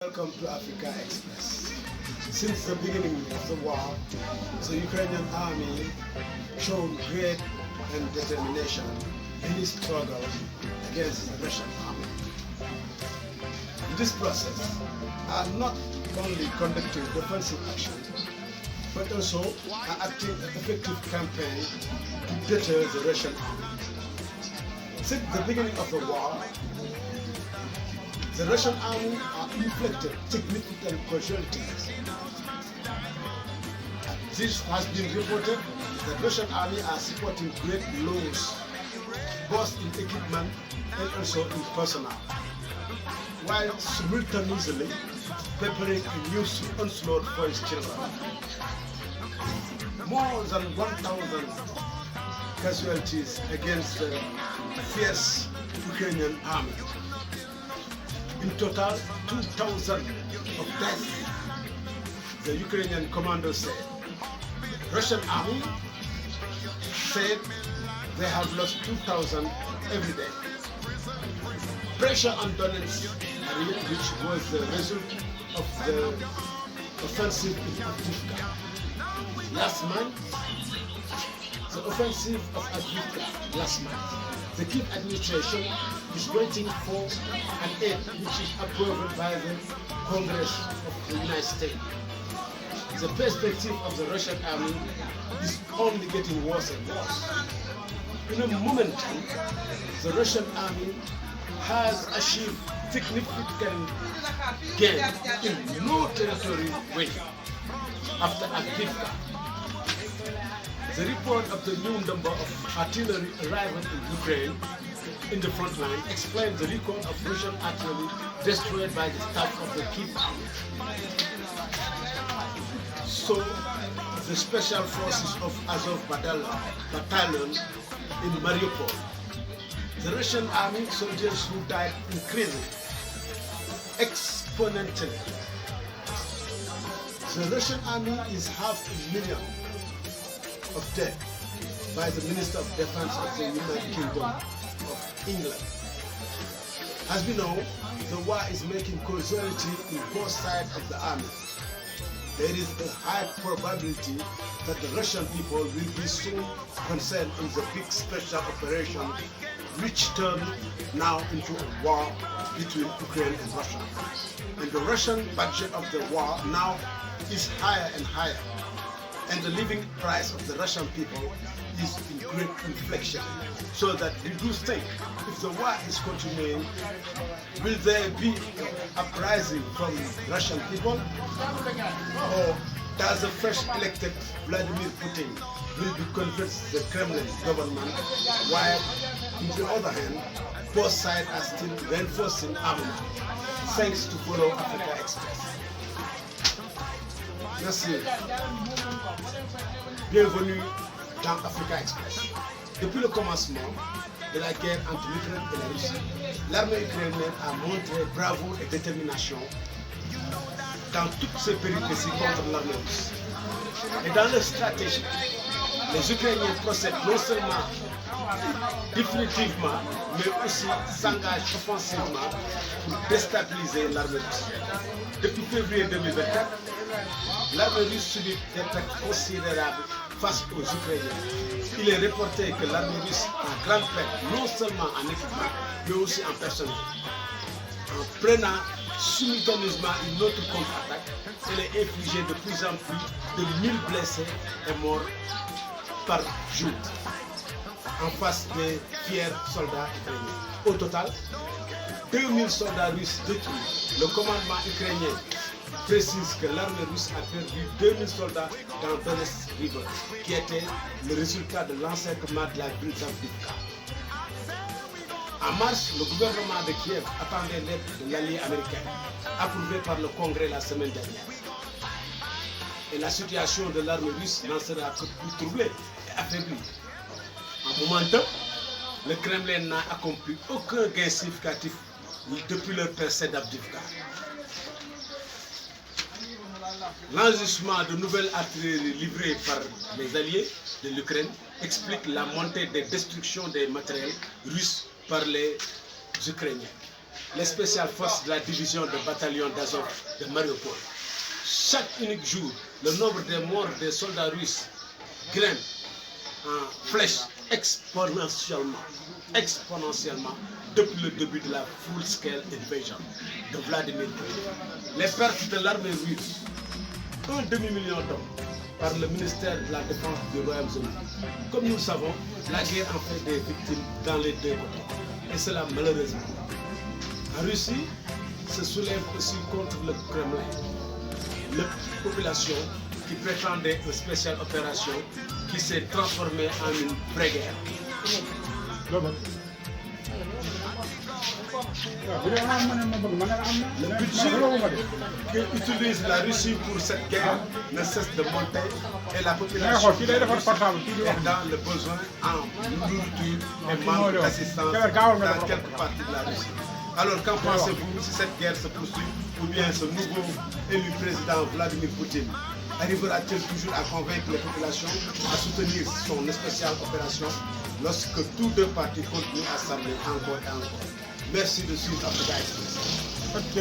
Welcome to Africa Express. Since the beginning of the war, the Ukrainian army showed great and determination in its struggle against the Russian army. In this process are not only conducting defensive action, but also are acting an effective campaign to deter the Russian army. Since the beginning of the war, the Russian army are inflicted significant casualties. This has been reported that the Russian army are supporting great loss, both in equipment and also in personnel, while simultaneously preparing a new onslaught for its children. More than 1,000 casualties against the fierce Ukrainian army. In total, 2,000 of deaths, the Ukrainian commander said. Russian army said they have lost 2,000 every day. Pressure on Donetsk area, which was the result of the offensive in Avdiivka. Last month, the offensive of Avdiivka last month. The Kyiv administration is waiting for an aid which is approved by the Congress of the United States. The perspective of the Russian army is only getting worse and worse. In a moment, the Russian army has achieved significant gain in no territory win after Avdiivka. The report of the new number of artillery arriving in Ukraine in the front line explains the record of Russian artillery destroyed by the staff of the Kyiv army. So, the special forces of Azov battalion in Mariupol, the Russian army soldiers who died increasing exponentially. The Russian army is 500,000 of dead by the Minister of Defense of the United Kingdom of England. As we know, the war is making casualty in both sides of the army. There is a high probability that the Russian people will be soon concerned in the big special operation which turned now into a war between Ukraine and Russia. And the Russian budget of the war now is higher and higher. And the living price of the Russian people is in great inflation. So that we do think, if the war is continuing, will there be uprising from Russian people? Or does the fresh elected Vladimir Putin will be convinced the Kremlin government, while on the other hand, both sides are still reinforcing armament? Thanks to follow Africa Express. Merci. Bienvenue dans Africa Express. Depuis le commencement de la guerre entre l'Ukraine et la Russie, l'armée ukrainienne a montré bravoure et détermination dans toutes ses péripéties contre l'armée russe. Et dans leur stratégie, les Ukrainiens procèdent non seulement définitivement, mais aussi s'engagent offensivement pour déstabiliser l'armée russe. Depuis février 2024, l'armée russe subit des pertes considérables face aux Ukrainiens. Il est reporté que l'armée russe a grande perte, non seulement en équipement, mais aussi en personnel. En prenant simultanément une autre contre-attaque, elle est infligée de plus en plus de 1000 blessés et morts par jour, en face des fiers soldats ukrainiens. Au total, 2000 soldats russes détruits. Le commandement ukrainien précise que l'armée russe a perdu 2000 soldats dans Donetsk River, qui était le résultat de l'encerclement de la ville d'Avdiivka. En mars, le gouvernement de Kiev attendait l'aide de l'allié américain, approuvé par le Congrès la semaine dernière. Et la situation de l'armée russe n'en sera que plus troublée et affaiblie. En momentum, le Kremlin n'a accompli aucun gain significatif depuis leur percée d'Avdiivka. L'enregistrement de nouvelles artilleries livrées par les alliés de l'Ukraine explique la montée des destructions des matériels russes par les Ukrainiens. les spéciales forces de la division de bataillon d'Azov de Mariupol. Chaque unique jour, le nombre des morts des soldats russes grimpe en flèche exponentiellement depuis le début de la full-scale invasion de Vladimir Poutine. Les pertes de l'armée russe, 1 demi-million d'hommes par le ministère de la Défense du Royaume-Uni. Comme nous le savons, la guerre en fait des victimes dans les deux côtés. Et cela malheureusement. En Russie, se soulève aussi contre le Kremlin. La population qui prétendait une spéciale opération qui s'est transformée en une vraie guerre. Le budget qu'utilise la Russie pour cette guerre ne cesse de monter et la population est dans le besoin en nourriture et manque d'assistance dans quelques parties de la Russie. Alors qu'en pensez-vous si cette guerre se poursuit ou bien ce nouveau élu président Vladimir Poutine arrivera-t-il toujours à convaincre les populations à soutenir son spéciale opération lorsque tous deux partis continuent à s'armer encore et encore? Merci de suivre Africa Express. Ok.